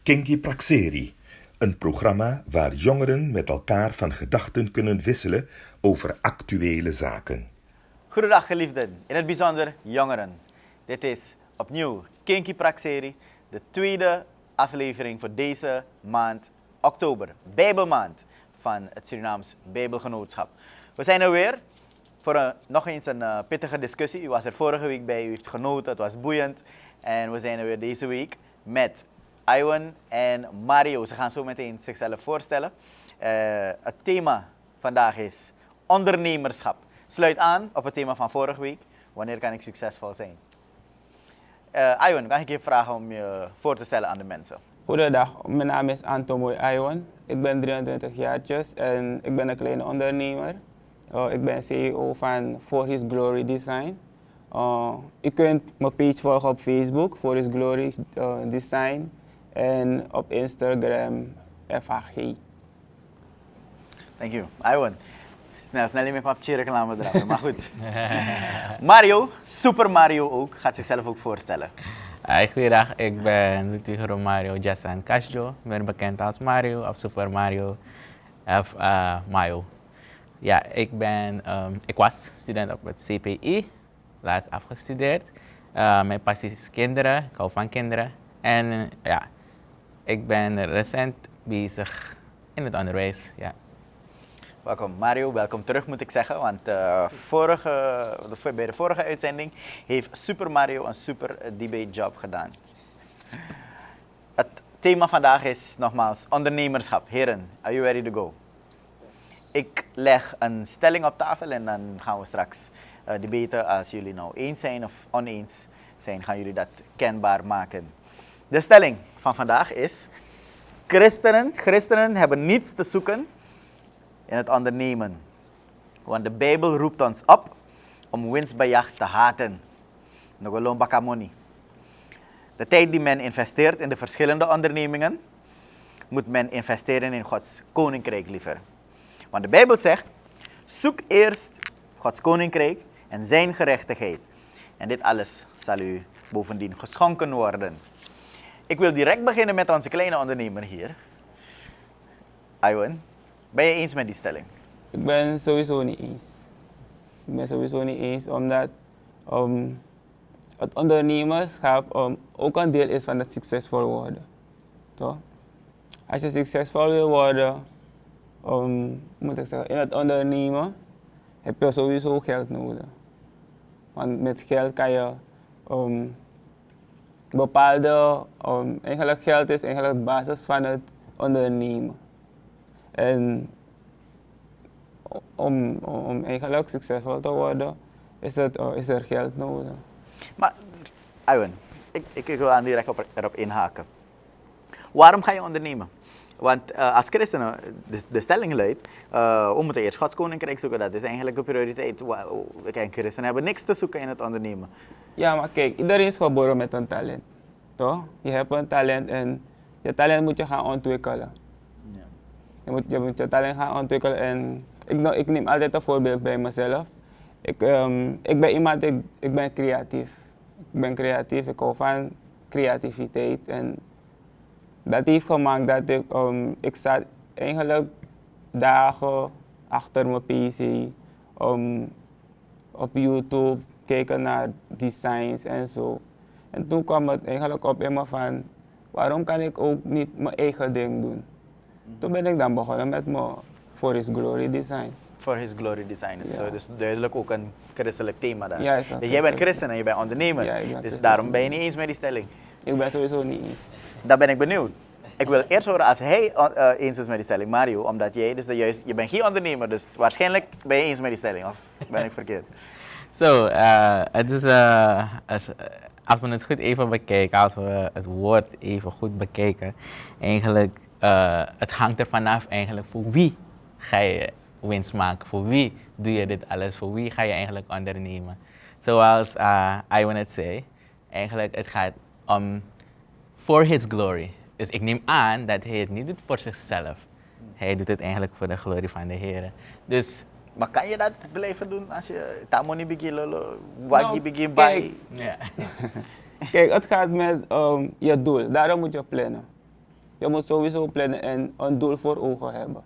Kinky Praxeri, een programma waar jongeren met elkaar van gedachten kunnen wisselen over actuele zaken. Goedendag geliefden, in het bijzonder jongeren. Dit is opnieuw Kinky Praxeri, de tweede aflevering voor deze maand oktober, Bijbelmaand van het Surinaams Bijbelgenootschap. We zijn er weer voor nog eens een pittige discussie. U was er vorige week bij, u heeft genoten, het was boeiend. En we zijn er weer deze week met Iwan en Mario. Ze gaan zo meteen zichzelf voorstellen. Het thema vandaag is ondernemerschap. Sluit aan op het thema van vorige week. Wanneer kan ik succesvol zijn? Iwan, kan ik je vragen om je voor te stellen aan de mensen? Goedendag, mijn naam is Antomoy Iwan. Ik ben 23 jaartjes en ik ben een kleine ondernemer. Ik ben CEO van For His Glory Design. Je kunt mijn page volgen op Facebook, For His Glory Design. En op Instagram, FHG. Thank you. Iwan. Snel niet meer papje reclame dragen, maar goed. Mario, Super Mario ook, gaat zichzelf ook voorstellen. Goeiedag, ik ben Ludwig Romario Jassan Casjo. Ik ben bekend als Mario of Super Mario of Mayo. Ja, ik was student op het CPI, laatst afgestudeerd. Mijn passie is kinderen, ik hou van kinderen. En ja, ik ben recent bezig in het onderwijs. Ja. Welkom Mario, welkom terug moet ik zeggen, want bij de vorige uitzending heeft Super Mario een super debate job gedaan. Het thema vandaag is nogmaals ondernemerschap. Heren, are you ready to go? Ik leg een stelling op tafel en dan gaan we straks debaten. Als jullie nou eens zijn of oneens zijn, gaan jullie dat kenbaar maken. De stelling van vandaag is: Christenen hebben niets te zoeken in het ondernemen. Want de Bijbel roept ons op om winstbejag te haten. Nogolom bakamoni. De tijd die men investeert in de verschillende ondernemingen, moet men investeren in Gods koninkrijk liever. Want de Bijbel zegt: zoek eerst Gods koninkrijk en zijn gerechtigheid. En dit alles zal u bovendien geschonken worden. Ik wil direct beginnen met onze kleine ondernemer hier. Iwan, ben je eens met die stelling? Ik ben sowieso niet eens. Ik ben sowieso niet eens omdat het ondernemerschap ook een deel is van het succesvol worden. Toch? Als je succesvol wil worden, moet ik zeggen, in het ondernemen heb je sowieso geld nodig. Want met geld kan je bepaalde, eigenlijk geld is eigenlijk de basis van het ondernemen. En om eigenlijk succesvol te worden, is er geld nodig. Maar, Iwan, ik wil aan direct erop inhaken. Waarom ga je ondernemen? Want als christenen, de stelling luidt, we moeten eerst Gods koninkrijk zoeken. Dat is eigenlijk de prioriteit. Christenen hebben niks te zoeken in het ondernemen. Ja, maar kijk, iedereen is geboren met een talent. Toch? Je hebt een talent en je talent moet je gaan ontwikkelen. Ja. Je moet je talent gaan ontwikkelen en ik neem altijd een voorbeeld bij mezelf. Ik ben iemand, ik ben creatief. Ik ben creatief, ik hou van creativiteit en dat heeft gemaakt dat ik sta eigenlijk dagen achter mijn PC op YouTube kijken naar designs en zo. En toen kwam het eigenlijk op in me van, waarom kan ik ook niet mijn eigen ding doen? Toen ben ik dan begonnen met mijn For His Glory Designs. For His Glory Design. Ja. Dus duidelijk ook een christelijk thema daar. Ja, dus jij bent christen en je bent ondernemer. Ja, dus daarom ben je niet eens met die stelling. Ik ben sowieso niet eens. Daar ben ik benieuwd. Ik wil eerst horen als hij eens is met die stelling, Mario, omdat jij dus je bent geen ondernemer, dus waarschijnlijk ben je eens met die stelling, of ben ik verkeerd? Het is, als we het goed even bekijken, als we het woord even goed bekijken, eigenlijk, het hangt er vanaf eigenlijk voor wie ga je winst maken, voor wie doe je dit alles, voor wie ga je eigenlijk ondernemen. Zoals Iwan het zei, eigenlijk het gaat om for His glory. Dus ik neem aan dat hij het niet doet voor zichzelf. Hij doet het eigenlijk voor de glorie van de Heer. Dus, maar kan je dat blijven doen als je tamoni begint, wagi begint bij? Ja. Kijk, het gaat met je doel. Daarom moet je plannen. je moet sowieso plannen en een doel voor ogen hebben.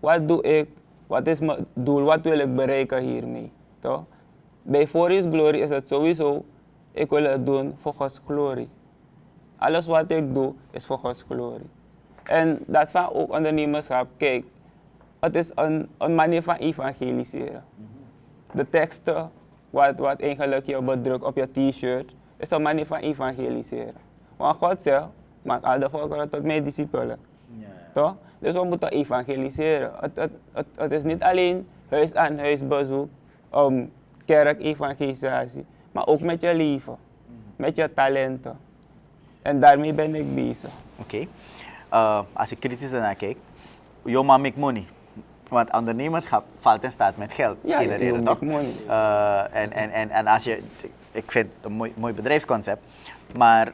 Wat doe ik? Wat is mijn doel? Wat wil ik bereiken hiermee? Toch? Bij For His Glory is het sowieso, ik wil het doen voor Gods glorie. Alles wat ik doe is voor Gods glorie. En dat van ook ondernemerschap, kijk, het is een manier van evangeliseren. De teksten, wat eigenlijk je bedrukt op je t-shirt, is een manier van evangeliseren. Want God zegt, maak al de volkeren tot mijn discipelen. Toch? Dus we moeten evangeliseren. Het is niet alleen huis aan huis bezoek, kerkevangelisatie, maar ook met je leven, met je talenten. En daarmee ben ik bezig. Oké. Als ik kritisch ernaar kijk, your man make money. Want ondernemerschap valt in staat met geld. Ja, you make money. En als je, ik vind het een mooi bedrijfsconcept, maar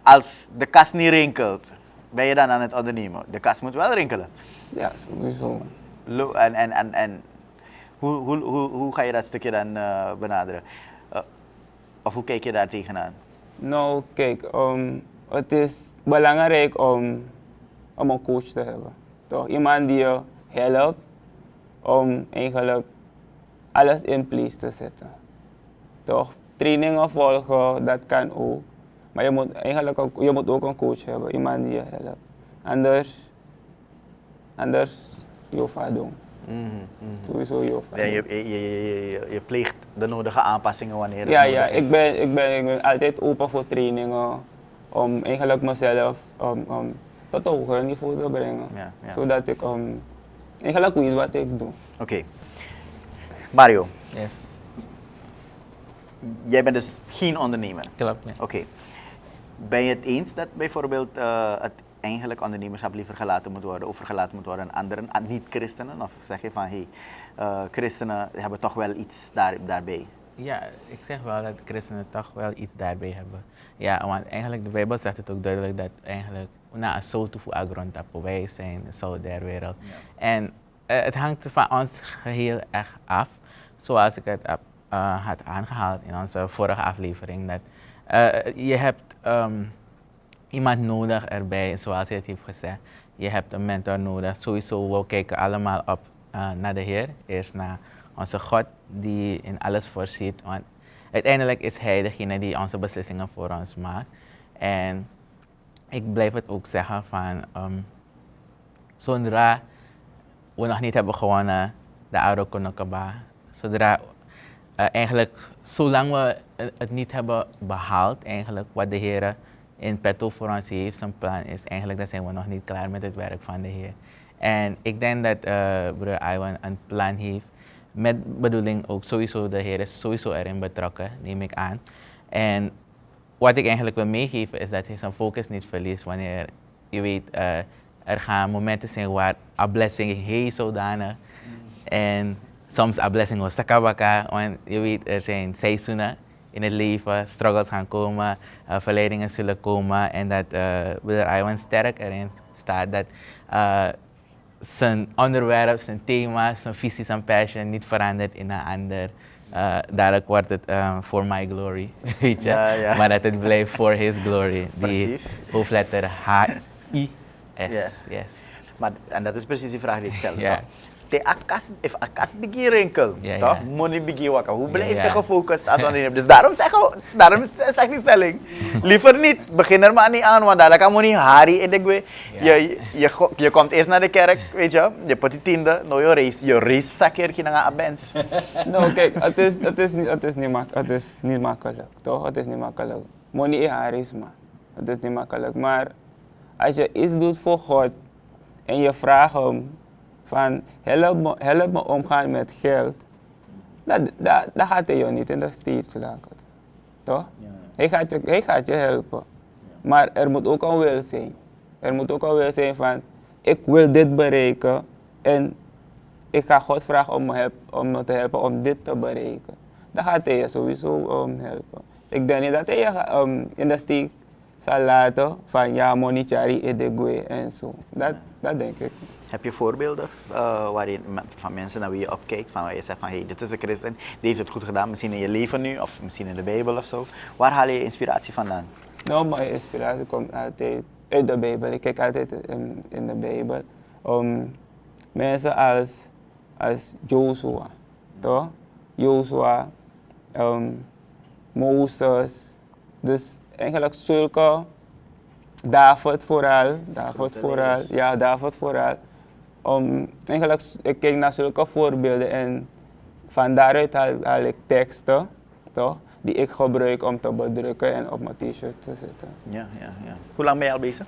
als de kas niet rinkelt, ben je dan aan het ondernemen? De kas moet wel rinkelen. Ja, sowieso. En hoe ga je dat stukje dan benaderen? Of hoe kijk je daar tegenaan? Nou, kijk, het is belangrijk om een coach te hebben. Toch? Iemand die je helpt om eigenlijk alles in place te zetten. Toch? Trainingen volgen, dat kan ook. Maar je moet ook een coach hebben, iemand die je helpt. Anders je vaart doen. Sowieso je vaart Ja, doen. je pleegt de nodige aanpassingen wanneer het Ja, nodig is. ik ben altijd open voor trainingen. Om eigenlijk mezelf tot een hoger niveau te brengen. Ja. Zodat ik eigenlijk weet wat ik doe. Oké. Mario, Yes, jij bent dus geen ondernemer. klopt. Ja. Oké. Ben je het eens dat bijvoorbeeld het eigenlijk ondernemerschap liever overgelaten moet worden aan anderen, aan niet-christenen? Of zeg je van, christenen hebben toch wel iets daarbij? Ja, ik zeg wel dat christenen toch wel iets daarbij hebben. Ja, want eigenlijk de Bijbel zegt het ook duidelijk dat eigenlijk na een soul to agrond tappen, wij zijn de zout der wereld. Ja. En het hangt van ons geheel echt af, zoals ik het had aangehaald in onze vorige aflevering, dat je hebt iemand nodig erbij, zoals je het heeft gezegd. Je hebt een mentor nodig. Sowieso, we kijken allemaal op naar de Heer. Eerst naar onze God die in alles voorziet. Want uiteindelijk is Hij degene die onze beslissingen voor ons maakt. En ik blijf het ook zeggen van, zodra we nog niet hebben gewonnen, de Aro Konokaba, zodra eigenlijk, zolang we het niet hebben behaald, eigenlijk wat de Heer in petto voor ons heeft, zijn plan is, eigenlijk dan zijn we nog niet klaar met het werk van de Heer. En ik denk dat broer Iwan een plan heeft, met bedoeling ook sowieso, de Heer is sowieso erin betrokken, neem ik aan. En wat ik eigenlijk wil meegeven is dat hij zijn focus niet verliest wanneer, je weet, er gaan momenten zijn waar a blessing heel zodanig en soms a blessing was sakabaka, want je weet, er zijn seizoenen in het leven, struggles gaan komen, verleidingen zullen komen en dat broeder Iwan sterk erin staat dat zijn onderwerp, zijn thema, zijn visie, zijn passion niet verandert in een ander. Dadelijk wordt het for my glory, weet je, Ja. maar dat het blijft for his glory. Die Precies. hoofdletter H-I-S. Yes. Maar, en dat is precies die vraag die ik stel. Ja. If akas begin rinkel, Ja, toch? ja. Money begin wakker. Hoe blijf Ja. je gefocust als ondernemer? Dus daarom zeg die stelling. Liever niet, begin er maar niet aan, want daar kan je niet hari in de gwe. Je komt eerst naar de kerk, weet je, je put die tiende, nou je race zakkertje naar een bens. Nou, kijk, het is niet makkelijk, toch? Het is niet makkelijk. Money is charisma. Het is niet makkelijk. Maar als je iets doet voor God en je vraagt hem van help me omgaan met geld, dan gaat hij je niet in de steek laten. Toch? Hij gaat je helpen. Maar er moet ook een wil zijn. Er moet ook een wil zijn van, ik wil dit bereiken en ik ga God vragen om me te helpen om dit te bereiken. Dan gaat hij je sowieso helpen. Ik denk niet dat hij je in de steek zal laten van ja, money chari edegwe en zo. Dat denk ik. Heb je voorbeelden van mensen naar wie je opkijkt, van waar je zegt van hey, dit is een christen, die heeft het goed gedaan, misschien in je leven nu of misschien in de Bijbel of zo. Waar haal je inspiratie vandaan? Nou, mijn inspiratie komt altijd uit de Bijbel. Ik kijk altijd in de Bijbel. Mensen als Joshua, toch? Joshua, Mozes. Dus eigenlijk zulke, David vooral. Ja, David vooral. Eigenlijk, ik kijk naar zulke voorbeelden en van daaruit haal ik teksten, toch? Die ik gebruik om te bedrukken en op mijn t-shirt te zetten. Ja. Hoe lang ben je al bezig?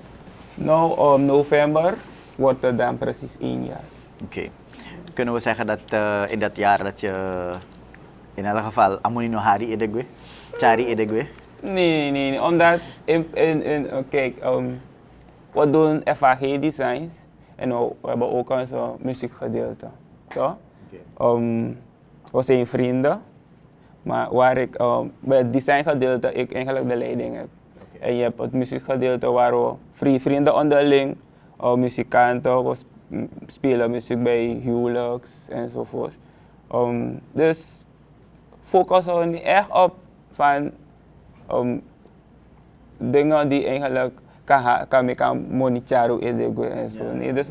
Nou, november wordt het dan precies 1 jaar. Oké. Kunnen we zeggen dat in dat jaar dat je in elk geval Amoni no Hari Edegwe, Chari Edegwe? Nee. Omdat, kijk, we doen FAG designs en we hebben ook onze muziekgedeelte, toch? We zijn vrienden, maar waar ik bij het designgedeelte ik eigenlijk de leiding heb. En je hebt het muziekgedeelte waar we vrienden onderling, muzikanten, we spelen muziek bij huwelijks enzovoort. Dus focussen we niet echt op van dingen die eigenlijk kan monetaren en zo. Nee, dus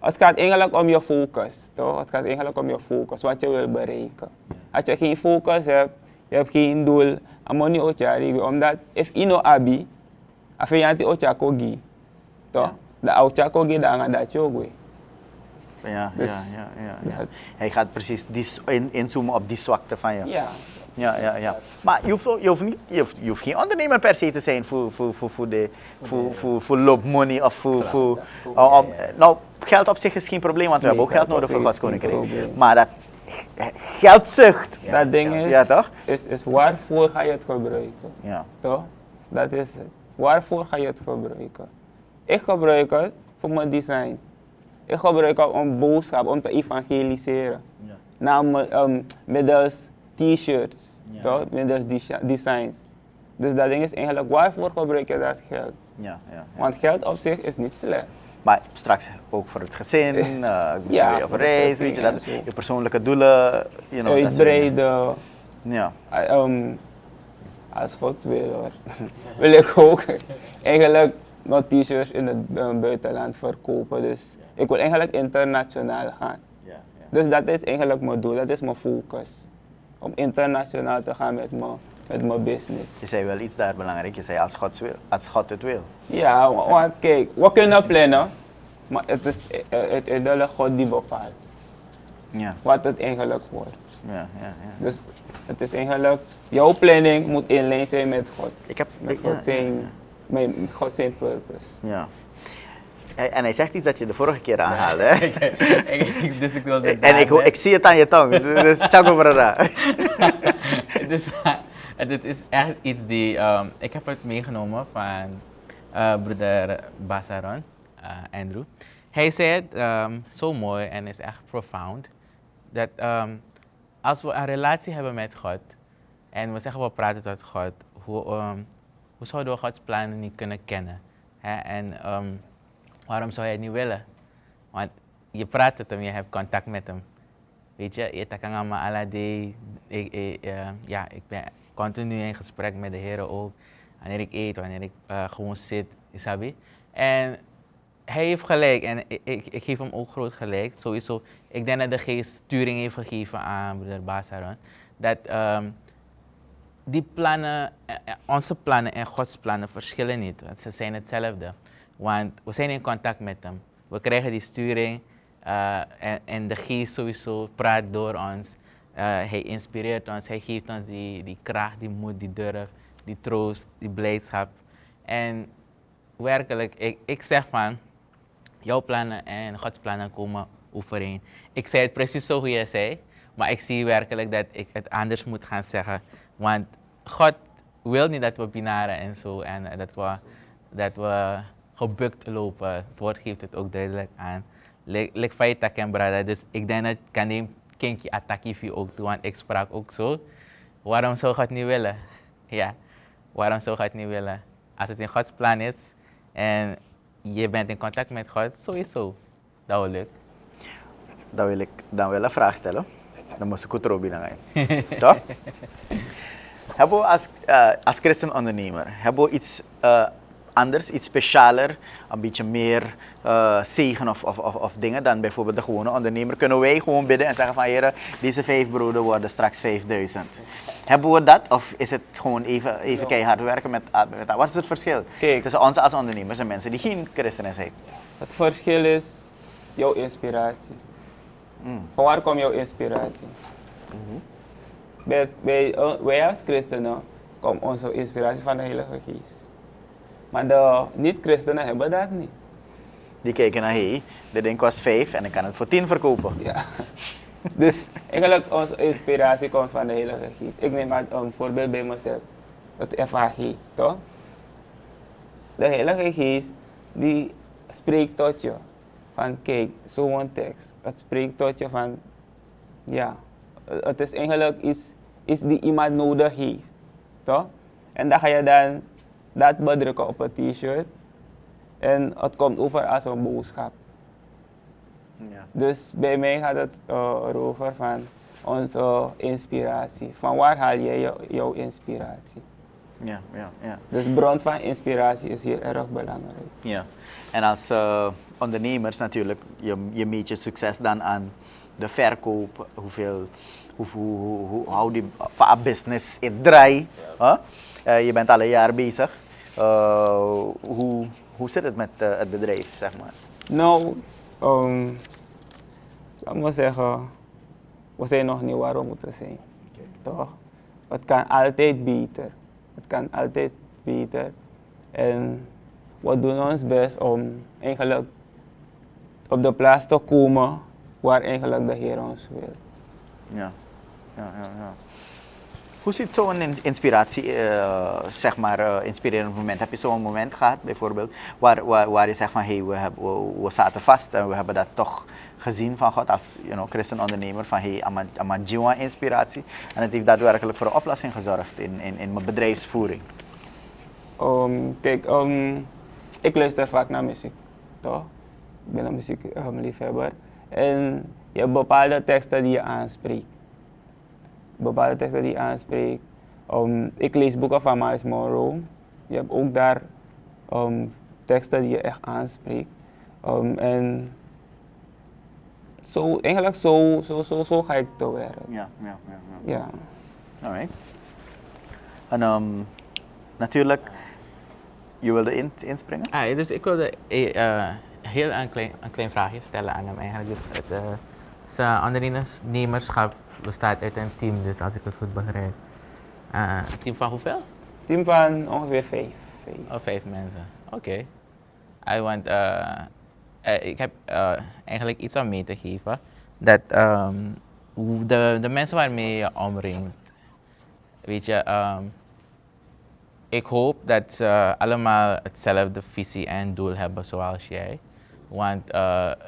het gaat eigenlijk om je focus, toch? Het gaat eigenlijk om je focus, wat je wil bereiken. Als je geen focus hebt, je hebt geen doel, amoni ochari, omdat if ino abi, afeyanti ochakogi, toch? De ochakogi da anga dat je Ja. Dus Hij gaat precies inzoomen op die zwakte van je. Ja. Ja. Maar je hoeft geen ondernemer per se te zijn voor loopmoney of voor nou, geld op zich is geen probleem, want we hebben ook geld nodig voor Gods Koninkrijk. Maar dat geldzucht. Dat ding is, ja, toch? is waarvoor ga je het gebruiken? Ja. Toch? Dat is het. Waarvoor ga je het gebruiken? Ik gebruik het voor mijn design. Ik gebruik het om boodschap, om te evangeliseren. Ja. Namelijk middels t-shirts, Ja. toch? Middels designs. Dus dat ding is eigenlijk, waarvoor gebruik je dat geld? Ja. Want geld op zich is niet slecht. Maar straks ook voor het gezin, Ja, op reis, weet je, dat is je persoonlijke doelen. You know, Uitbreiden. Ja. Als God wil hoor, wil ik ook eigenlijk nog t-shirts in het buitenland verkopen. Dus ik wil eigenlijk internationaal gaan. Ja. Dus dat is eigenlijk mijn doel, dat is mijn focus. Om internationaal te gaan met mijn business. Je zei wel iets daar belangrijk, je zei als God het wil. Ja, want kijk, we kunnen plannen, maar het is uiteindelijk God die bepaalt Ja. wat het eigenlijk wordt. Ja. Dus het is eigenlijk, jouw planning moet in lijn zijn met God. Met God zijn purpose. Ja. En hij zegt iets dat je de vorige keer aanhaalde, hè? Dus ik wilde En ik zie het aan je tong, dus tjango brada. Dus dit is echt iets die, ik heb het meegenomen van broeder Basaron, Andrew. Hij zei het zo mooi en is echt profound, dat als we een relatie hebben met God en we zeggen we praten tot God, hoe zouden we Gods plannen niet kunnen kennen? Hè? En waarom zou je het niet willen? Want je praat met hem, je hebt contact met hem. Weet je, ik ben continu in gesprek met de Heer ook. Wanneer ik eet, wanneer ik gewoon zit, isabi. En hij heeft gelijk en ik geef hem ook groot gelijk. Sowieso, ik denk dat de geest sturing heeft gegeven aan broeder Basaron. Dat die plannen, onze plannen en Gods plannen verschillen niet. Want ze zijn hetzelfde. Want we zijn in contact met hem. We krijgen die sturing en de geest sowieso praat door ons. Hij inspireert ons, hij geeft ons die kracht, die moed, die durf, die troost, die blijdschap. En werkelijk, ik zeg van, jouw plannen en Gods plannen komen overeen. Ik zei het precies zo hoe je zei, maar ik zie werkelijk dat ik het anders moet gaan zeggen. Want God wil niet dat we binaren en zo en dat we gebukt lopen. Het woord geeft het ook duidelijk aan. Like feita ken brada, dus ik denk dat kan neem kinky attackivie ook doen, want ik sprak ook zo. Waarom zou God niet willen? Ja, waarom zou God niet willen? Als het in Gods plan is en je bent in contact met God, sowieso. Dat wil lukken. Dan wil ik dan wel een vraag stellen. Dan moet ik het erop binnen. Toch? Hebben we als christen ondernemer, hebben we iets anders, iets specialer, een beetje meer zegen of dingen dan bijvoorbeeld de gewone ondernemer? Kunnen wij gewoon bidden en zeggen van heren, deze 5 broden worden straks 5000? Hebben we dat of is het gewoon even keihard werken met wat is het verschil Kijk. tussen ons als ondernemers en mensen die geen christenen zijn? Het verschil is jouw inspiratie. Van waar komt jouw inspiratie? Wij als christenen komt onze inspiratie van de Heilige Geest. Maar de niet-christenen hebben dat niet. Die kijken naar hey, dit ding kost 5 en ik kan het voor 10 verkopen. Ja. Dus eigenlijk onze inspiratie komt van de Heilige Geest. Ik neem maar een voorbeeld bij mezelf. Het FAG, toch? De Heilige Geest die spreekt tot je. Van kijk, zo'n tekst. Het spreekt tot je van, ja. Het is eigenlijk iets die iemand nodig heeft. Toch? En dan ga je dan dat bedrukken op een t-shirt. En het komt over als een boodschap. Ja. Dus bij mij gaat het erover van onze inspiratie. Van waar haal jij jouw inspiratie? Ja. Dus bron van inspiratie is heel erg belangrijk. Ja. En als ondernemers natuurlijk, je meet je succes dan aan de verkoop, hoe die business het draait. Je bent al een jaar bezig. Hoe zit het met het bedrijf, zeg maar? Nou, laat me zeggen, we zijn nog niet waar we moeten zijn. Toch? Het kan altijd beter. Het kan altijd beter. En we doen ons best om eigenlijk op de plaats te komen waar eigenlijk de Heer ons wil. Ja. Hoe ziet zo'n inspiratie, zeg maar, inspirerend moment? Heb je zo'n moment gehad, bijvoorbeeld, waar je zegt van hey, we zaten vast en we hebben dat toch gezien van God als christen ondernemer van hey, aan mijn inspiratie en het heeft daadwerkelijk voor een oplossing gezorgd in mijn bedrijfsvoering? Kijk, ik luister vaak naar muziek, toch? Ik ben een muziekliefhebber en je hebt bepaalde teksten die je aanspreekt. Ik lees boeken van Miles Monroe. Je hebt ook daar teksten die je echt aanspreekt. En eigenlijk zo ga ik te werk. Ja. Alright. En natuurlijk, je wilde inspringen? Dus ik wilde heel een klein vraagje stellen aan hem eigenlijk. Dus zijn ondernemerschap bestaat uit een team, dus als ik het goed begrijp. Een team van hoeveel? Team van ongeveer 5. Oh, 5 mensen. Oké. Ik heb eigenlijk iets aan mee te geven. Dat de mensen waarmee je omringt, weet je, ik hoop dat ze allemaal hetzelfde visie en doel hebben zoals jij. Want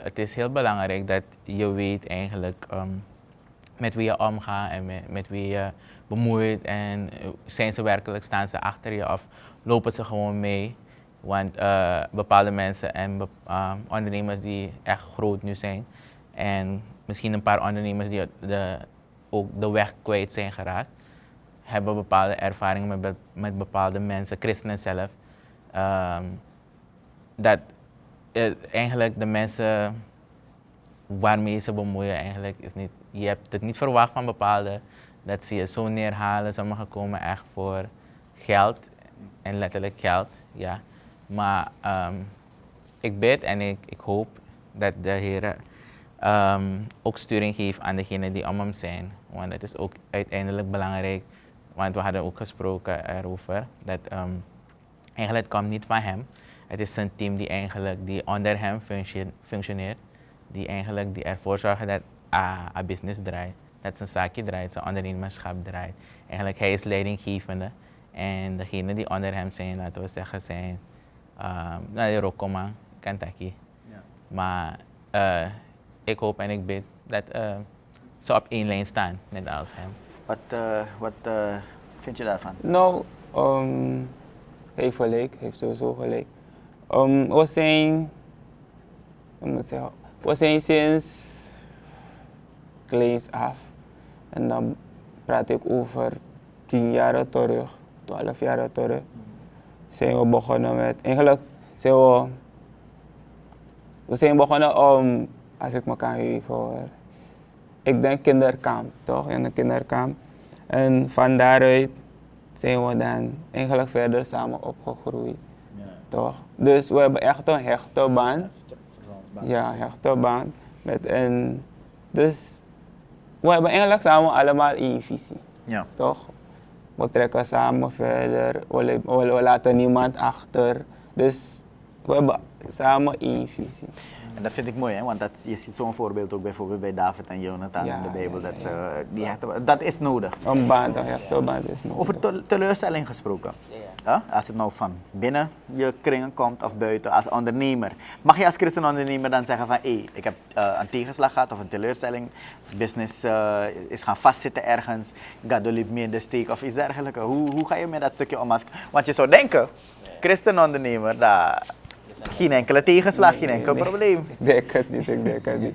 het is heel belangrijk dat je weet eigenlijk met wie je omgaat en met wie je bemoeit. En staan ze achter je of lopen ze gewoon mee. Want bepaalde mensen en ondernemers die echt groot nu zijn. En misschien een paar ondernemers die ook de weg kwijt zijn geraakt. Hebben bepaalde ervaringen met bepaalde mensen, christenen zelf. Dat eigenlijk de mensen waarmee ze bemoeien eigenlijk is niet, je hebt het niet verwacht van bepaalde dat ze je zo neerhalen. Sommigen komen echt voor geld en letterlijk geld, ja. Maar ik bid en ik hoop dat de Heer ook sturing geeft aan degenen die om hem zijn. Want het is ook uiteindelijk belangrijk, want we hadden ook gesproken erover, dat eigenlijk het komt niet van hem. Het is zijn team die onder hem functioneert, die ervoor zorgen dat een business draait, dat zijn zaakje draait, zijn ondernemerschap draait. Eigenlijk hij is leidinggevende en degenen die onder hem zijn, laten we zeggen, zijn de Rokoma, Kentucky. Ja. Maar ik hoop en ik bid dat ze op één lijn staan, net als hem. Wat vind je daarvan? Nou, hij heeft sowieso gelijk. We zijn sinds kleins af. En dan praat ik over 10 jaar terug, 12 jaar terug. zijn we begonnen met, eigenlijk zijn we zijn begonnen om, als ik me kan heugen hoor, ik denk kinderkamp, toch? In een kinderkamp. En van daaruit zijn we dan eigenlijk verder samen opgegroeid, toch? Dus we hebben echt een hechte band. Ja, hechte band. Dus we hebben eigenlijk samen allemaal één visie, Ja. toch? We trekken samen verder, we laten niemand achter. Dus we hebben samen één visie. En dat vind ik mooi, hè? Want je ziet zo'n voorbeeld ook bijvoorbeeld bij David en Jonathan Ja, in de Bijbel. ja, Dat is nodig. Een band, een hechte band is nodig. Over teleurstelling gesproken. Ja? Als het nou van binnen je kringen komt of buiten als ondernemer. Mag je als christenondernemer dan zeggen van ik heb een tegenslag gehad of een teleurstelling. Business is gaan vastzitten ergens. God liep me in de steek of iets dergelijks. Hoe ga je met dat stukje om? Want je zou denken, christenondernemer, geen enkele tegenslag, geen enkel probleem. Ik denk het niet.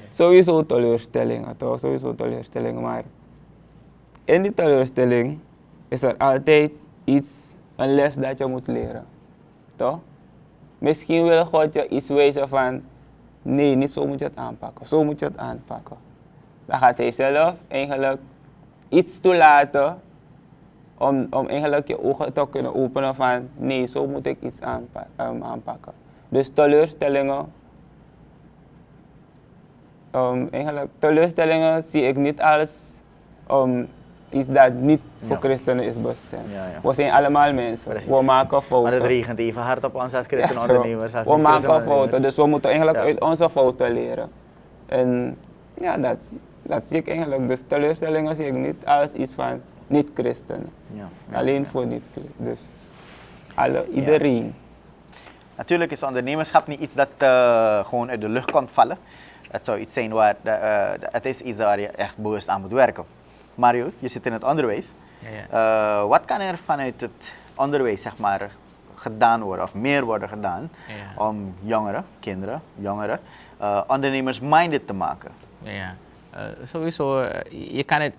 Sowieso teleurstellingen, toch? Sowieso teleurstellingen, maar in die teleurstelling is er altijd een les dat je moet leren, toch? Misschien wil God je iets wijzen van, nee, niet zo moet je het aanpakken, zo moet je het aanpakken. Dan gaat hij zelf eigenlijk iets toelaten om eigenlijk je ogen te kunnen openen van, nee, zo moet ik iets aanpakken. Dus teleurstellingen zie ik niet als iets dat niet voor christenen is bestemd. Ja. We zijn allemaal mensen, Precies. we maken fouten. Maar het regent even hard op ons als christenondernemers. We maken fouten, dus we moeten eigenlijk uit onze fouten leren. En ja, dat zie ik eigenlijk. Dus teleurstellingen zie ik niet als iets van niet-christenen. Alleen voor niet-christenen. Dus iedereen. Natuurlijk is ondernemerschap niet iets dat gewoon uit de lucht komt vallen. Het zou iets zijn waar het is iets waar je echt bewust aan moet werken. Mario, je zit in het onderwijs. Wat kan er vanuit het onderwijs zeg maar gedaan worden of meer worden gedaan om kinderen, jongeren, ondernemers-minded te maken? Sowieso, je kan het,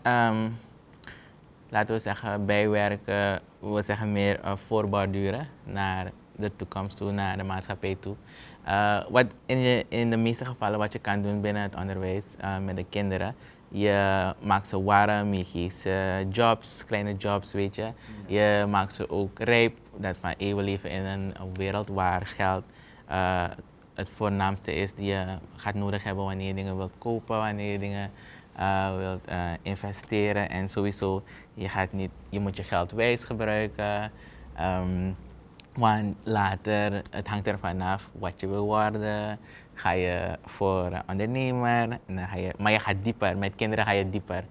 laten we zeggen, bijwerken, we zeggen meer voorborduren naar de toekomst toe, naar de maatschappij toe. Wat in de meeste gevallen wat je kan doen binnen het onderwijs met de kinderen, je maakt ze warm, je geeft ze jobs, kleine jobs, weet je. Je maakt ze ook rijp, dat van we leven in een wereld waar geld het voornaamste is die je gaat nodig hebben wanneer je dingen wilt kopen, wanneer je dingen wilt investeren. En sowieso, je moet je geld wijs gebruiken. Want later, het hangt ervan af wat je wil worden. Ga je voor ondernemer, en dan maar je gaat dieper. Met kinderen ga je dieper.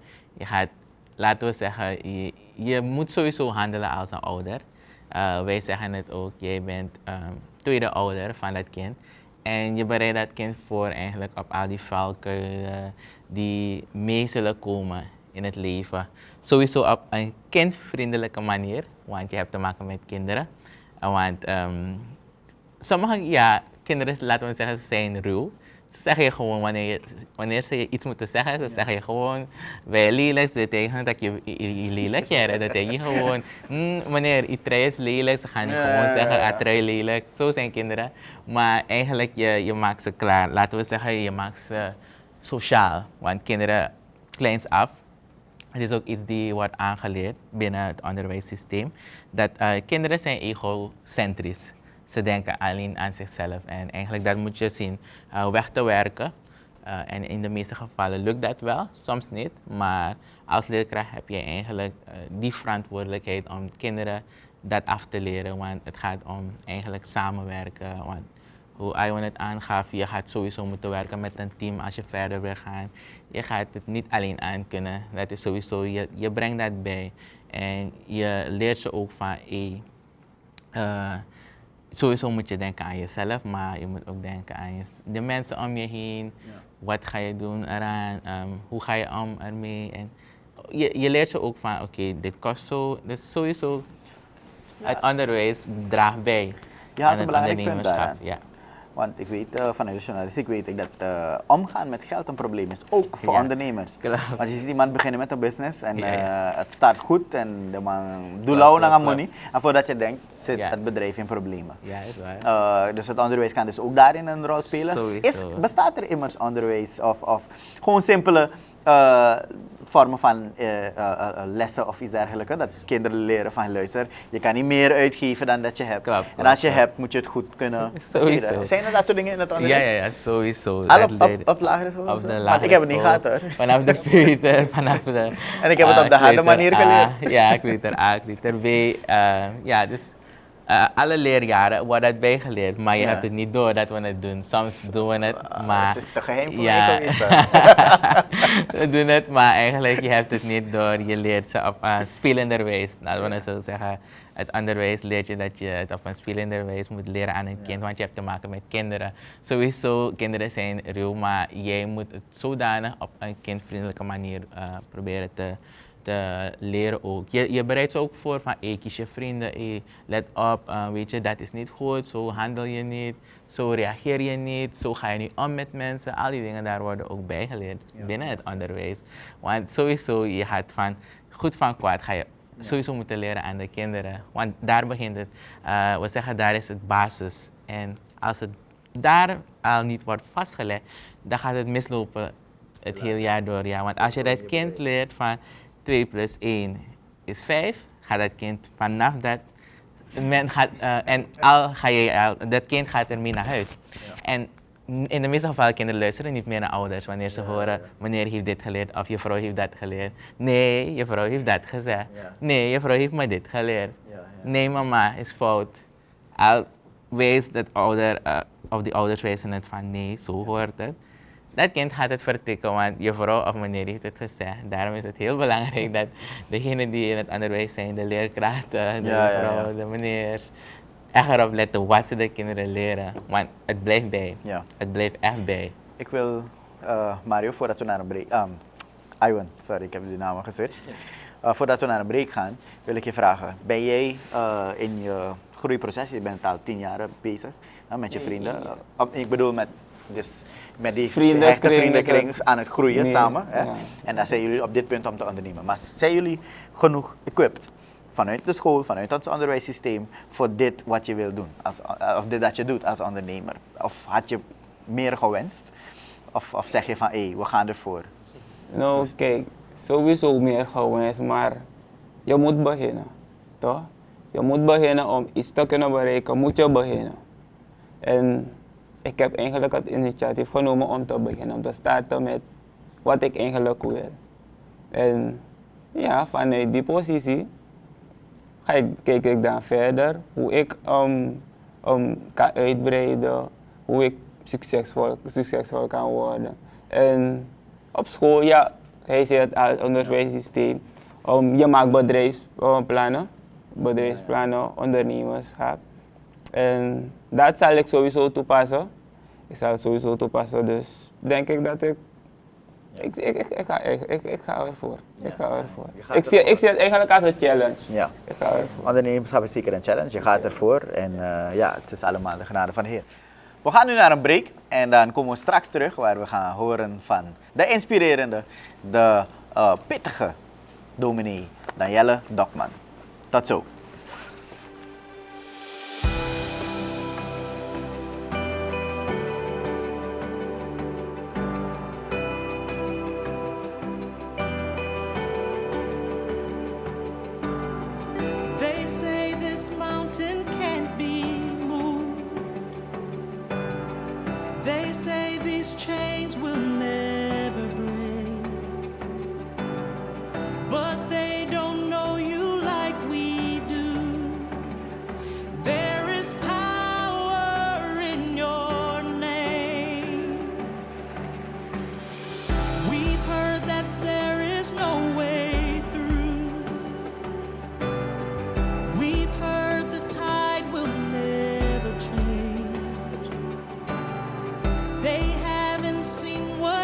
Laten we zeggen, je moet sowieso handelen als een ouder. Wij zeggen het ook, jij bent tweede ouder van dat kind. En je bereidt dat kind voor eigenlijk op al die valkuilen die mee zullen komen in het leven. Sowieso op een kindvriendelijke manier, want je hebt te maken met kinderen. Want sommige kinderen, laten we zeggen, zijn ruw. Ze zeggen je gewoon wanneer ze je iets moeten zeggen, ze zeggen je gewoon, wij lelijk, ze tegen dat je lelijk hebt. Dat denk je gewoon, wanneer je trui is lelijk, ze gaan je gewoon zeggen, trui lelijk. Zo zijn kinderen. Maar eigenlijk, je maakt ze klaar. Laten we zeggen, je maakt ze sociaal. Want kinderen, kleins af, het is ook iets die wordt aangeleerd binnen het onderwijssysteem, dat kinderen zijn egocentrisch. Ze denken alleen aan zichzelf en eigenlijk dat moet je zien weg te werken. En in de meeste gevallen lukt dat wel, soms niet. Maar als leerkracht heb je eigenlijk die verantwoordelijkheid om kinderen dat af te leren. Want het gaat om eigenlijk samenwerken. Want hoe Iwan het aangaf, je gaat sowieso moeten werken met een team als je verder wil gaan. Je gaat het niet alleen aan kunnen. Dat is sowieso, je brengt dat bij. En je leert ze ook van, sowieso moet je denken aan jezelf, maar je moet ook denken aan de mensen om je heen. Ja. Wat ga je doen eraan? Hoe ga je om ermee? En je leert ze ook van, oké, dit kost zo. Dus sowieso, het onderwijs draagt bij. Je had een belangrijk punt daar. Ja. Want ik weet vanuit de journalistiek weet ik dat omgaan met geld een probleem is, ook voor Ja, ondernemers. klopt. Want je ziet iemand beginnen met een business en Ja. het start goed en de man doet Klopt, lauw naar klopt, money. En voordat je denkt zit Ja. het bedrijf in problemen. Ja, is waar. Dus het onderwijs kan dus ook daarin een rol spelen. Sowieso. Bestaat er immers onderwijs of gewoon simpele vormen van lessen of iets dergelijks? Dat kinderen leren van luister, je kan niet meer uitgeven dan dat je hebt. Klopt, En als je klopt. hebt, moet je het goed kunnen Sowieso. besteden. Zijn er dat soort dingen in het Ja, onderwijs? ja, sowieso. Al Dat op leert- lagere school? Op de Want lagere ik heb het niet school, gehad hoor. Vanaf de peuter, vanaf de... En ik heb het op de harde kleuter manier A. geleerd. Ja, kleuter A, kleuter B. Ja, dus alle leerjaren wordt het bijgeleerd, maar je Ja. hebt het niet door dat we het doen. Soms doen we het, maar... Het is te geheim voor ja. mij geweest. Hè? We doen het, maar eigenlijk je hebt het niet door. Je leert ze op spelenderwijs. Laten we het zo zeggen. Het onderwijs leert je dat je het op een spelenderwijs moet leren aan een kind, want je hebt te maken met kinderen. Sowieso, kinderen zijn ruw, maar jij moet het zodanig op een kindvriendelijke manier proberen te leren ook. Je bereidt ze ook voor van, kies je vrienden, let op, weet je, dat is niet goed, zo handel je niet, zo reageer je niet, zo ga je niet om met mensen. Al die dingen daar worden ook bijgeleerd binnen het onderwijs. Want sowieso, je gaat van goed van kwaad ga je sowieso moeten leren aan de kinderen. Want daar begint het. We zeggen daar is het basis. En als het daar al niet wordt vastgelegd, dan gaat het mislopen het hele jaar door. Ja. Want als je dat kind leert van 2 plus 1 is 5, gaat dat kind vanaf dat men gaat, en al ga je, dat kind gaat ermee naar huis. En in de meeste gevallen kinderen luisteren niet meer naar ouders wanneer ze horen, meneer heeft dit geleerd of je vrouw heeft dat geleerd. Nee, je vrouw heeft dat gezegd. Nee, je vrouw heeft me dit geleerd. Nee, mama, is fout. Al wijst dat ouder, of die ouders wijzen het van nee, zo hoort het. Dat kind gaat het vertikken, want je vrouw of meneer heeft het gezegd. Daarom is het heel belangrijk dat degenen die in het onderwijs zijn, de leerkrachten, de mevrouw, de meneers, echt erop letten wat ze de kinderen leren. Want het blijft bij. Ja. Het blijft echt bij. Ik wil Mario, voordat we naar een break... Iwan, sorry, ik heb de naam geswitcht. Voordat we naar een break gaan, wil ik je vragen. Ben jij in je groeiproces, je bent al 10 jaar bezig met je vrienden. Ik bedoel met die Vriendenkring vriendenkring aan het groeien Nee, samen. Hè? ja. En dan zijn jullie op dit punt om te ondernemen. Maar zijn jullie genoeg equipped vanuit de school, vanuit ons onderwijssysteem voor dit wat je wil doen? Of dit dat je doet als ondernemer? Of had je meer gewenst? Of zeg je van, hé, we gaan ervoor? Nou, kijk, sowieso meer gewenst, maar je moet beginnen, toch? Je moet beginnen om iets te kunnen bereiken, moet je beginnen. En ik heb eigenlijk het initiatief genomen om te beginnen, om te starten met wat ik eigenlijk wil. En ja, vanuit die positie kijk ik dan verder hoe ik kan uitbreiden, hoe ik succesvol kan worden. En op school, ja, hij zei het al, onderwijssysteem, je maakt bedrijfsplannen, ondernemerschap. En dat zal ik sowieso toepassen. Ik zal het sowieso toepassen, dus denk ik dat ik ga ervoor. Ik ga ervoor. Ik zie het eigenlijk als een challenge. Ja. Ik ga ervoor. Ondernemerschap is zeker een challenge. Je gaat ervoor en ja, het is allemaal de genade van de Heer. We gaan nu naar een break en dan komen we straks terug waar we gaan horen van de inspirerende, de pittige dominee Danielle Dokman. Tot zo. They say this mountain can't be moved. They say these chains will never break. But they don't know you like we do. There is power in your name. We've heard that there is no way through. We've heard the tide will never change. They haven't seen what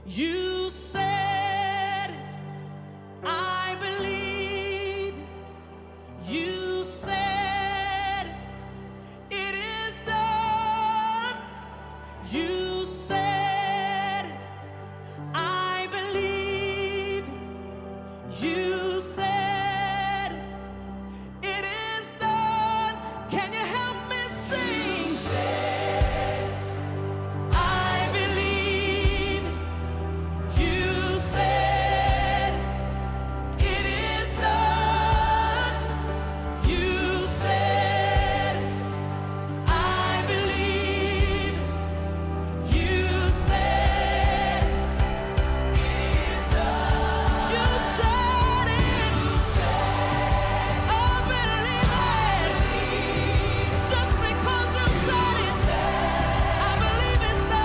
You said, I believe. You said, it is done. You said, I believe. You said, it is done. Can you help me sing? I believe. You said, it is done. You said, I believe. You said, it is done. You said it. I believe it. Just because you said it, I believe it's done.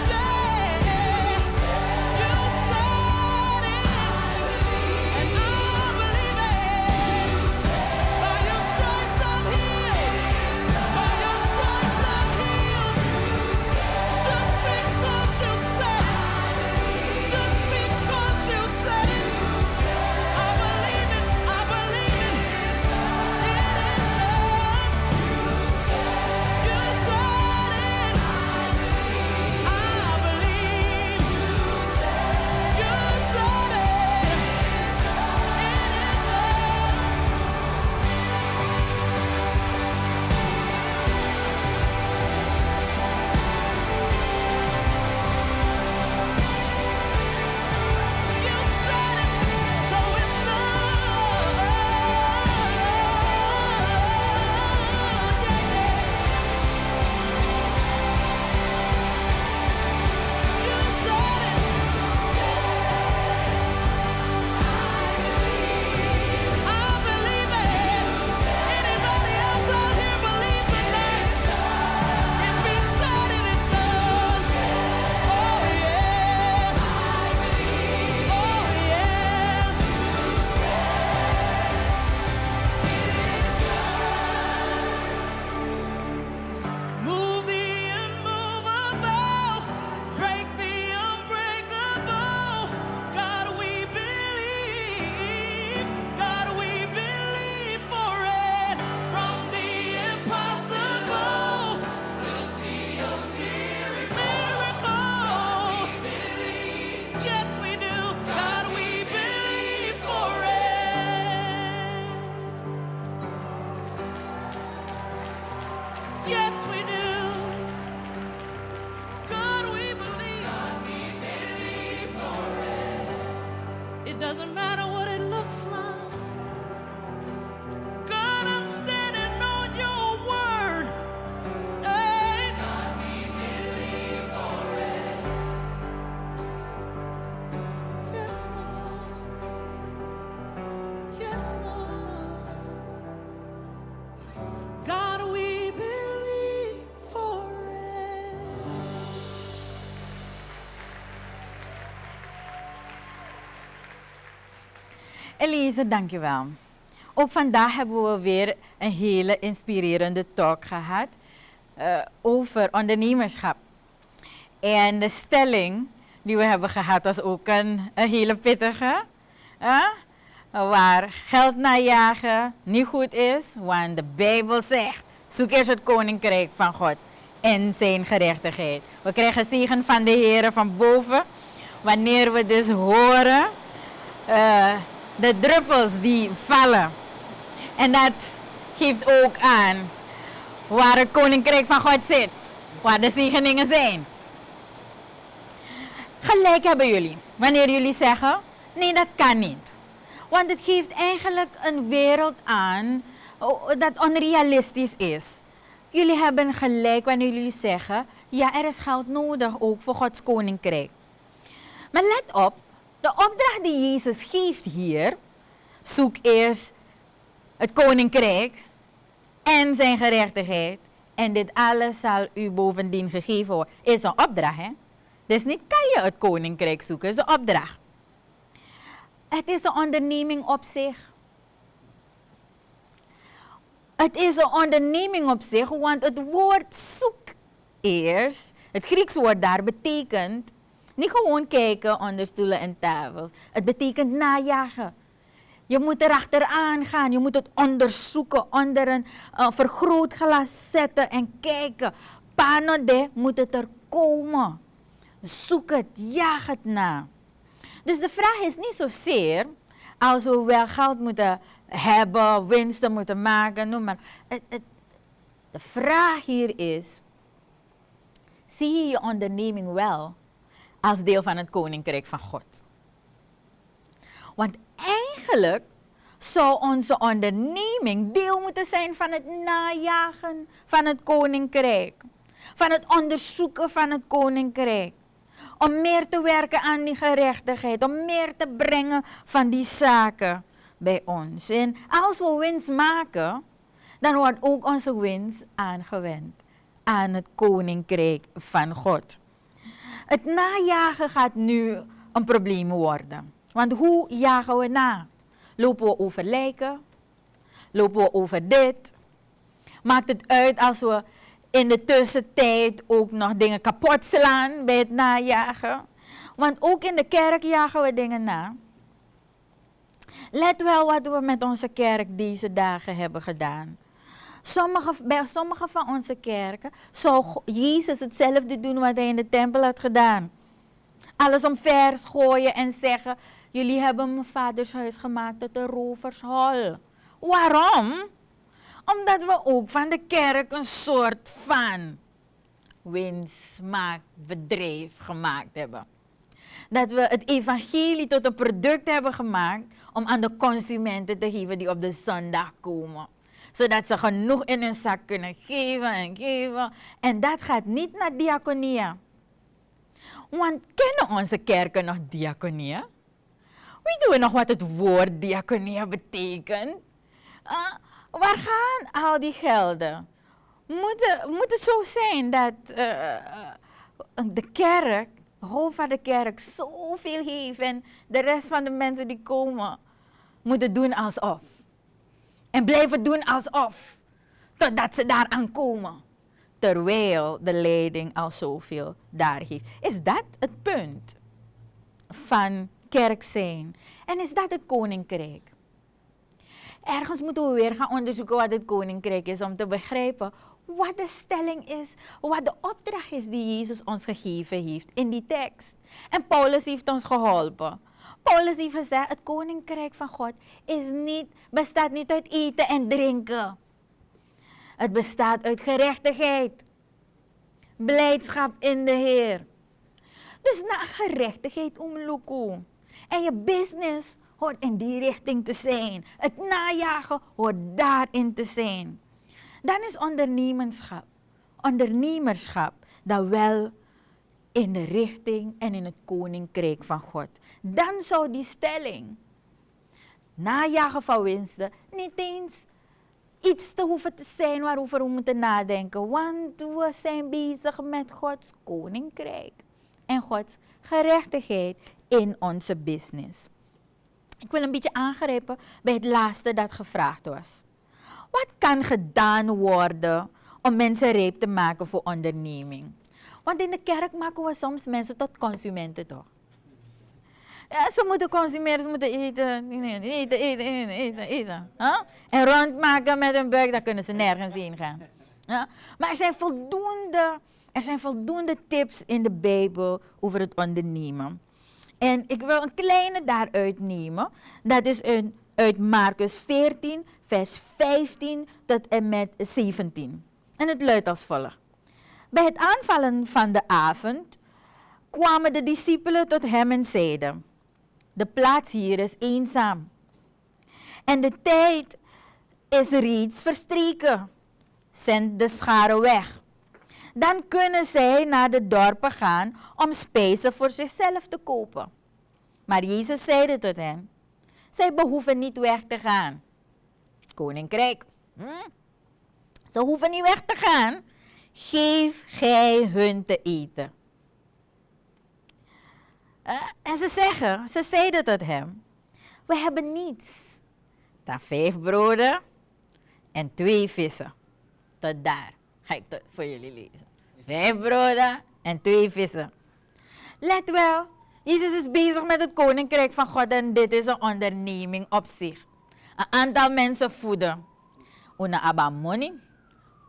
Yeah. You said it, and I believe it. By your stripes I'm healed. By your stripes I'm healed. Just because you said it. Just because you said it. I believe it. I believe it. It is done. You said it. I believe. You said it. It is done. You said it, so it's done. You said it. I believe it. Anybody else out here believe tonight? If he said it, it's done. Oh yes. Oh yes. Move the immovable, break the unbreakable. God, we believe. God, we believe for it. From the impossible, we'll see a miracle. Yes, we do. God, we believe for it. Yes, we do. God, we believe. For it. It doesn't matter what it looks like. God, I'm standing on your word. Hey. God, we believe for it. Yes, Lord. Yes, Lord. God, we believe for it. Elise, dankjewel. Ook vandaag hebben we weer een hele inspirerende talk gehad over ondernemerschap. En de stelling die we hebben gehad was ook een hele pittige. Waar geld naar jagen niet goed is, want de Bijbel zegt, zoek eerst het koninkrijk van God en zijn gerechtigheid. We krijgen zegen van de Heer van boven, wanneer we dus horen de druppels die vallen. En dat geeft ook aan waar het koninkrijk van God zit, waar de zegeningen zijn. Gelijk hebben jullie, wanneer jullie zeggen, nee, dat kan niet. Want het geeft eigenlijk een wereld aan dat onrealistisch is. Jullie hebben gelijk wanneer jullie zeggen, ja, er is geld nodig ook voor Gods koninkrijk. Maar let op, de opdracht die Jezus geeft hier, zoek eerst het koninkrijk en zijn gerechtigheid. En dit alles zal u bovendien gegeven worden. Is een opdracht, hè? Dus niet kan je het koninkrijk zoeken, is een opdracht. Het is een onderneming op zich. Het is een onderneming op zich, want het woord zoek eerst, Het Grieks woord daar betekent niet gewoon kijken onder stoelen en tafels. Het betekent najagen. Je moet erachteraan gaan. Je moet het onderzoeken, onder een vergrootglas zetten en kijken. Panode moet het er komen. Zoek het, jaag het na. Dus de vraag is niet zozeer als we wel geld moeten hebben, winsten moeten maken, noem maar. De vraag hier is, zie je je onderneming wel als deel van het Koninkrijk van God? Want eigenlijk zou onze onderneming deel moeten zijn van het najagen van het Koninkrijk. Van het onderzoeken van het Koninkrijk. Om meer te werken aan die gerechtigheid. Om meer te brengen van die zaken bij ons. En als we winst maken, dan wordt ook onze winst aangewend aan het Koninkrijk van God. Het najagen gaat nu een probleem worden. Want hoe jagen we na? Lopen we over lijken? Lopen we over dit? Maakt het uit als we in de tussentijd ook nog dingen kapot slaan bij het najagen? Want ook in de kerk jagen we dingen na. Let wel wat we met onze kerk deze dagen hebben gedaan. Bij sommige van onze kerken zou Jezus hetzelfde doen wat hij in de tempel had gedaan. Alles omver gooien en zeggen, jullie hebben mijn vaders huis gemaakt tot een rovershol. Waarom? Omdat we ook van de kerk een soort van winstmaakbedrijf gemaakt hebben. Dat we het evangelie tot een product hebben gemaakt om aan de consumenten te geven die op de zondag komen. Zodat ze genoeg in hun zak kunnen geven en geven. En dat gaat niet naar diaconia. Want kennen onze kerken nog diaconia? Weten we nog wat het woord diaconia betekent? Waar gaan al die gelden? Moet het zo zijn dat de kerk, het hoofd van de kerk, zoveel heeft en de rest van de mensen die komen, moeten doen alsof. En blijven doen alsof, totdat ze daaraan komen. Terwijl de leiding al zoveel daar heeft. Is dat het punt van kerk zijn? En is dat het koninkrijk? Ergens moeten we weer gaan onderzoeken wat het koninkrijk is om te begrijpen wat de stelling is, wat de opdracht is die Jezus ons gegeven heeft in die tekst. En Paulus heeft ons geholpen. Paulus heeft gezegd, het koninkrijk van God bestaat niet uit eten en drinken. Het bestaat uit gerechtigheid, blijdschap in de Heer. Dus na gerechtigheid omloeken. En je business hoort in die richting te zijn. Het najagen hoort daarin te zijn. Dan is ondernemerschap dat wel in de richting en in het koninkrijk van God. Dan zou die stelling, najagen van winsten, niet eens iets te hoeven te zijn waarover we moeten nadenken. Want we zijn bezig met Gods koninkrijk en Gods gerechtigheid in onze business. Ik wil een beetje aangrijpen bij het laatste dat gevraagd was. Wat kan gedaan worden om mensen rijp te maken voor onderneming? Want in de kerk maken we soms mensen tot consumenten, toch? Ja, ze moeten consumeren, ze moeten eten. Huh? En rondmaken met hun buik, daar kunnen ze nergens heen gaan. Ja? Maar er zijn voldoende tips in de Bijbel over het ondernemen. En ik wil een kleine daaruit nemen. Dat is uit Marcus 14, vers 15 tot en met 17. En het luidt als volgt. Bij het aanvallen van de avond kwamen de discipelen tot hem en zeiden: de plaats hier is eenzaam. En de tijd is reeds verstreken. Zend de scharen weg. Dan kunnen zij naar de dorpen gaan om spijzen voor zichzelf te kopen. Maar Jezus zeide tot hen: zij behoeven niet weg te gaan. Koninkrijk. Ze hoeven niet weg te gaan. Geef gij hun te eten. En ze zeiden tot hem: we hebben niets dan 5 broden en 2 vissen. Tot daar ga ik voor jullie lezen. 5 broden en 2 vissen. Let wel, Jezus is bezig met het koninkrijk van God en dit is een onderneming op zich. Een aantal mensen voeden. Una aba money,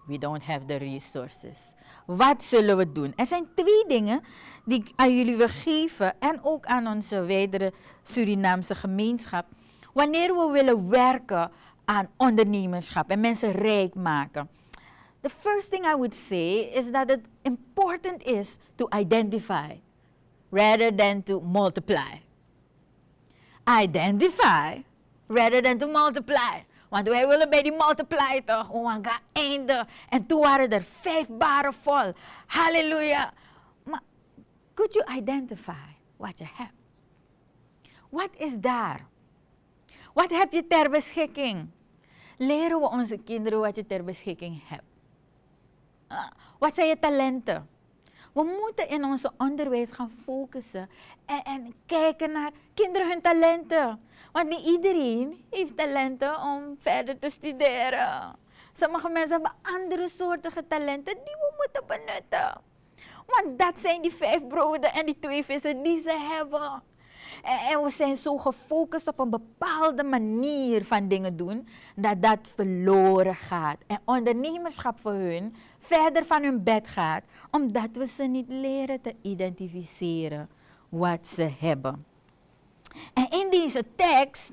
we don't have the resources. Wat zullen we doen? Er zijn 2 dingen die ik aan jullie wil geven en ook aan onze wijdere Surinaamse gemeenschap. Wanneer we willen werken aan ondernemerschap en mensen rijk maken. The first thing I would say is that it important is to identify rather than to multiply. Identify rather than to multiply. Want wij willen bij die multiply toch? We gaan eindigen. En toen waren er 5 baren vol. Halleluja. Maar could you identify what you have? Wat is daar? Wat heb je ter beschikking? Leren we onze kinderen wat je ter beschikking hebt? Wat zijn je talenten? We moeten in onze onderwijs gaan focussen en kijken naar kinderen hun talenten. Want niet iedereen heeft talenten om verder te studeren. Sommige mensen hebben andere soorten talenten die we moeten benutten. Want dat zijn die 5 broden en die 2 vissen die ze hebben. En we zijn zo gefocust op een bepaalde manier van dingen doen, dat dat verloren gaat. En ondernemerschap voor hun verder van hun bed gaat, omdat we ze niet leren te identificeren wat ze hebben. En in deze tekst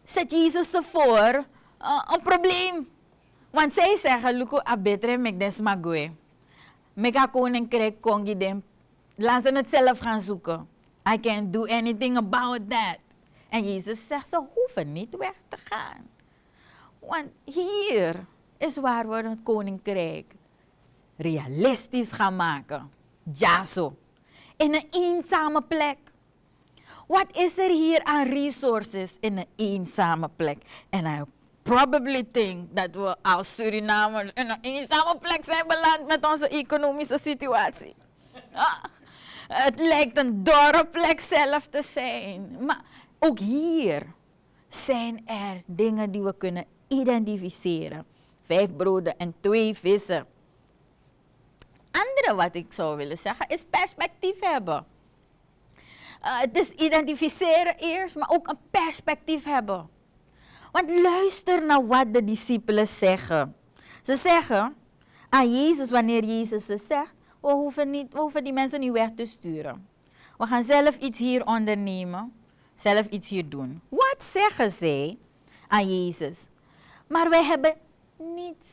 zet Jezus ze voor een probleem. Want zij zeggen, Luko abetre mek des magoe. Meka koninkrijk kongi dem. Laat ze het zelf gaan zoeken. I can't do anything about that. En Jezus zegt, ze hoeven niet weg te gaan. Want hier is waar we het koninkrijk realistisch gaan maken. Ja zo. In een eenzame plek. Wat is er hier aan resources in een eenzame plek? En I probably think dat we als Surinamers in een eenzame plek zijn beland met onze economische situatie. Het lijkt een dorre plek zelf te zijn. Maar ook hier zijn er dingen die we kunnen identificeren. 5 broden en 2 vissen. Andere wat ik zou willen zeggen is perspectief hebben. Het is identificeren eerst, maar ook een perspectief hebben. Want luister naar wat de discipelen zeggen. Ze zeggen aan Jezus, wanneer Jezus ze zegt, we hoeven die mensen niet weg te sturen. We gaan zelf iets hier ondernemen, zelf iets hier doen. Wat zeggen zij aan Jezus? Maar wij hebben niets.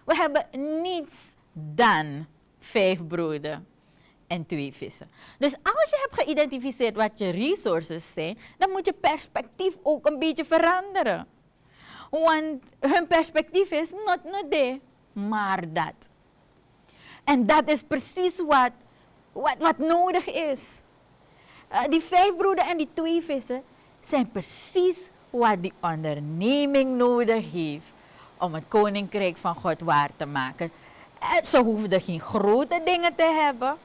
We hebben niets dan 5 broden en 2 vissen. Dus als je hebt geïdentificeerd wat je resources zijn, dan moet je perspectief ook een beetje veranderen. Want hun perspectief is not de, maar dat. En dat is precies wat nodig is. Die 5 broden en die 2 vissen zijn precies wat die onderneming nodig heeft om het koninkrijk van God waar te maken. Ze hoefden geen grote dingen te hebben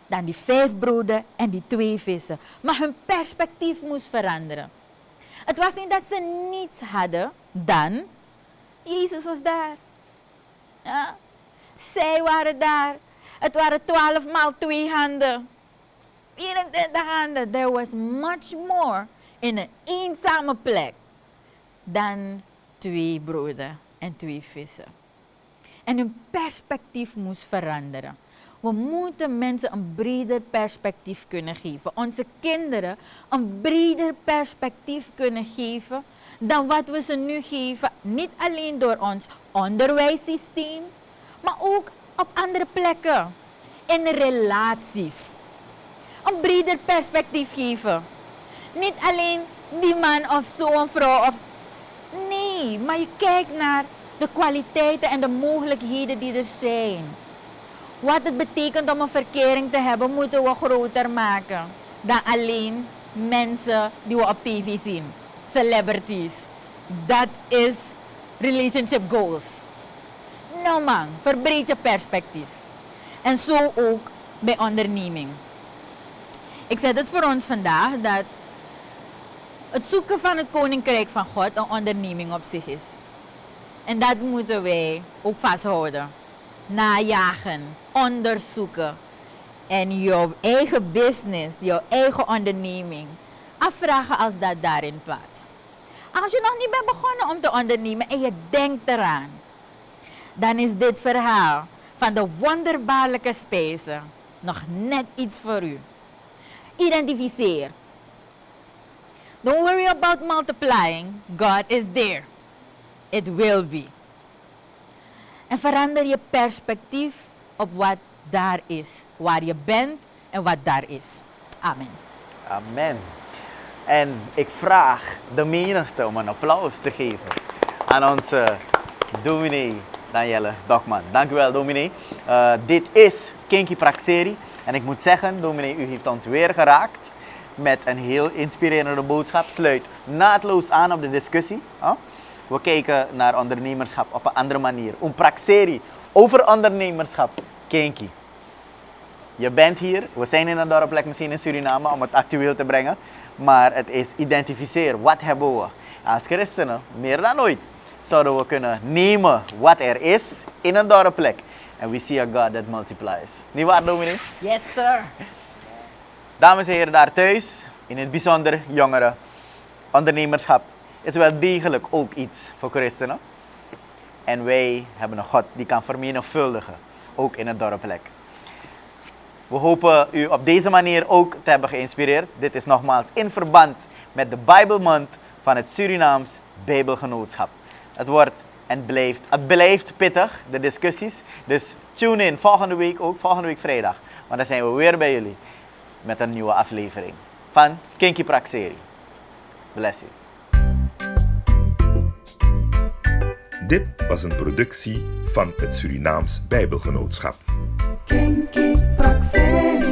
dan die 5 broden en die 2 vissen. Maar hun perspectief moest veranderen. Het was niet dat ze niets hadden dan. Jezus was daar. Ja. Zij waren daar. Het waren 12 maal 2 handen. 24 handen. There was much more in een eenzame plek dan 2 broden en 2 vissen. En hun perspectief moest veranderen. We moeten mensen een breder perspectief kunnen geven. Onze kinderen een breder perspectief kunnen geven dan wat we ze nu geven. Niet alleen door ons onderwijssysteem, maar ook op andere plekken. In relaties. Een breder perspectief geven. Niet alleen die man of zo'n vrouw. Nee, maar je kijkt naar de kwaliteiten en de mogelijkheden die er zijn. Wat het betekent om een verkering te hebben, moeten we groter maken dan alleen mensen die we op tv zien. Celebrities. Dat is relationship goals. Nou man, verbreed je perspectief. En zo ook bij onderneming. Ik zeg het voor ons vandaag dat het zoeken van het koninkrijk van God een onderneming op zich is. En dat moeten wij ook vasthouden. Najagen. onderzoeken en jouw eigen business, jouw eigen onderneming afvragen als dat daarin plaatst. Als je nog niet bent begonnen om te ondernemen en je denkt eraan, dan is dit verhaal van de wonderbaarlijke spijzen nog net iets voor u. Identificeer. Don't worry about multiplying. God is there. It will be. En verander je perspectief op wat daar is. Waar je bent en wat daar is. Amen. Amen. En ik vraag de menigte om een applaus te geven aan onze dominee Danielle Dokman. Dank u wel, dominee. Dit is Kinky Praxeri. En ik moet zeggen, dominee, u heeft ons weer geraakt met een heel inspirerende boodschap. Sluit naadloos aan op de discussie. We kijken naar ondernemerschap op een andere manier. Een praxeri over ondernemerschap. Kinky. Je bent hier, we zijn in een dorpplek misschien in Suriname om het actueel te brengen. Maar het is identificeren, wat hebben we? Als christenen, meer dan ooit, zouden we kunnen nemen wat er is in een dorpplek. And we see a God that multiplies. Niet waar, dominee? Yes, sir. Dames en heren daar thuis, in het bijzonder jongeren, ondernemerschap is wel degelijk ook iets voor christenen. En wij hebben een God die kan vermenigvuldigen, ook in een dorpplek. We hopen u op deze manier ook te hebben geïnspireerd. Dit is nogmaals in verband met de Bijbelmonth van het Surinaams Bijbelgenootschap. Het blijft pittig, de discussies. Dus tune in volgende week vrijdag. Want dan zijn we weer bij jullie met een nieuwe aflevering van Kinky Praxeri. Bless you. Dit was een productie van het Surinaams Bijbelgenootschap. Kinky Praxeri.